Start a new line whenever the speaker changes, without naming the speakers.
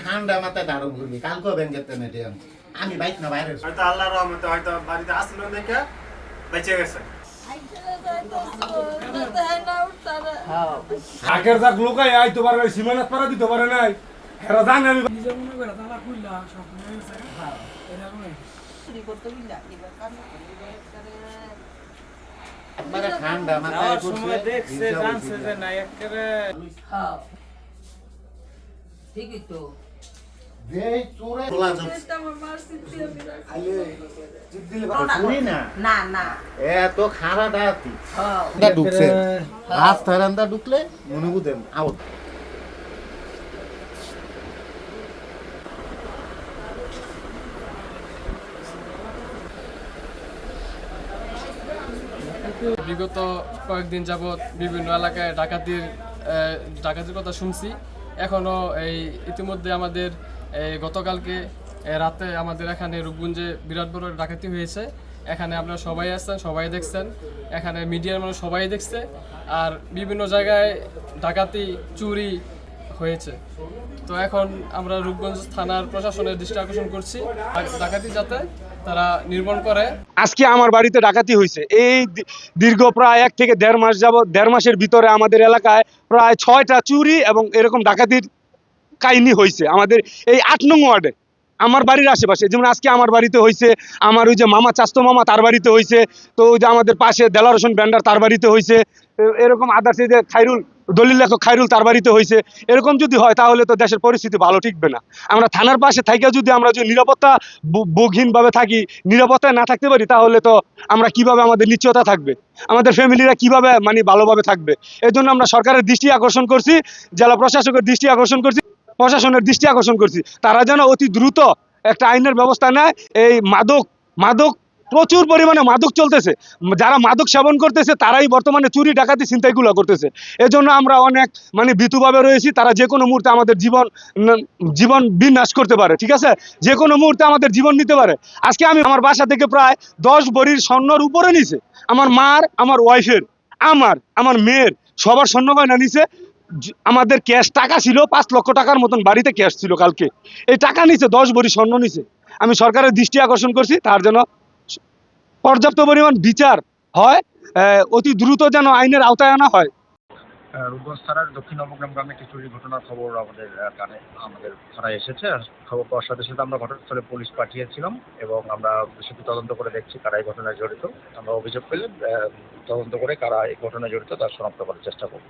ঠান্ডা মাথায় দারুণ ঘুরবি কালকেও ব্যাংকের নেটে আমি বাইক না বাইরে
হয়তো আল্লাহর রহমতে হয়তো বাড়িতে আসলো দেখে বেঁচে গেছে।
আগের যাক লোকাই আইতে পারে নাই, সীমানাত পারা দিতে পারে নাই, হেরা জানে আমি
ঠান্ডা মাথায়
দেখছে জানছে যে না একেবারে
ঠিকই তো না না
এত খারাপ ঢুকছে আজ থারান্দা ঢুকলে মনে বুঝেন আউট
বিগত কয়েকদিন যাবৎ বিভিন্ন এলাকায় ডাকাতির কথা শুনছি। এখনও ইতিমধ্যে আমাদের গতকালকে রাতে আমাদের এখানে রূপগঞ্জে বিরাট বড় ডাকাতি হয়েছে। এখানে আপনারা সবাই আসছেন, সবাই দেখছেন, এখানে মিডিয়ার মানুষ সবাই দেখছে। আর বিভিন্ন জায়গায় ডাকাতি চুরি হয়েছে। তো এখন আমরা রূপগঞ্জ থানার প্রশাসনের দৃষ্টি আকর্ষণ করছি ডাকাতি যাতে তারা নির্মূল করে।
আজকে আমার বাড়িতে ডাকাতি হয়েছে। এই দীর্ঘ প্রায় 1 থেকে 1.5 মাস যাবত, 1.5 মাসের ভিতরে আমাদের এলাকায় প্রায় 6টা চুরি এবং এরকম ডাকাতির কাহিনী হয়েছে আমাদের এই 8 নং ওয়ার্ডে, আমার বাড়ির আশেপাশে। যেমন আজকে আমার বাড়িতে হয়েছে, আমার ওই যে মামা চাস্তো মামা তার বাড়িতে হয়েছে, তো ওই যে আমাদের পাশে দেলার হোসেন ব্যান্ডার তার বাড়িতে হয়েছে, এরকম আদার্স যে খাইরুল দলিল লেখক খাইরুল তার বাড়িতে হয়েছে। এরকম যদি হয় তাহলে তো দেশের পরিস্থিতি ভালো ঠিকবে না। আমরা থানার পাশে থাকি যদি আমরা যদি নিরাপত্তা বোধহীনভাবে থাকি, নিরাপত্তায় না থাকতে পারি, তাহলে তো আমরা কিভাবে আমাদের নিশ্চয়তা থাকবে, আমাদের ফ্যামিলিরা কিভাবে মানে ভালোভাবে থাকবে। এই জন্য আমরা সরকারের দৃষ্টি আকর্ষণ করছি, জেলা প্রশাসকের দৃষ্টি আকর্ষণ করছি, প্রশাসনের দৃষ্টি আকর্ষণ করছি, তারা যেন অতি দ্রুত একটা আইনের ব্যবস্থা নেয়। এই মাদক প্রচুর পরিমাণে মাদক চলতেছে, যারা মাদক সেবন করতেছে তারাই বর্তমানে চুরি ডাকাতি ছিনতাইগুলো করতেছে। এজন্য আমরা অনেক মানে ভীতুভাবে রয়েছি, তারা যে কোনো মুহূর্তে আমাদের জীবন বিনাশ করতে পারে, ঠিক আছে, যে কোনো মুহূর্তে আমাদের জীবন নিতে পারে। আজকে আমি আমার বাসা থেকে প্রায় 10 ভরির স্বর্ণর উপরে নিছে, আমার মার, আমার ওয়াইফের, আমার মেয়ের সবার স্বর্ণ গয়না নিছে। আমাদের ক্যাশ টাকা ছিল 5 লক্ষ টাকার মতন বাড়িতে ক্যাশ ছিল, কালকে এই টাকা নিছে, 10 ভরি স্বর্ণ নিছে। আমি সরকারের দৃষ্টি আকর্ষণ করছি তার জন্য পর্যাপ্ত পরিমাণ বিচার হয়, অতি দ্রুত যেন আইনের আওতায় আনা হয়।
রূপগঞ্জ থানার দক্ষিণ নবগ্রাম গ্রামে একটি চুরি ঘটনার খবর আমাদের থানায় এসেছে। খবর পাওয়ার সাথে সাথে আমরা ঘটনাস্থলে পুলিশ পাঠিয়েছিলাম এবং আমরা বিষয়টি তদন্ত করে দেখছি কারা এই ঘটনায় জড়িত। আমরা অভিযোগ পেলে তদন্ত করে কারা এই ঘটনায় জড়িত তার শনাক্ত করার চেষ্টা করব।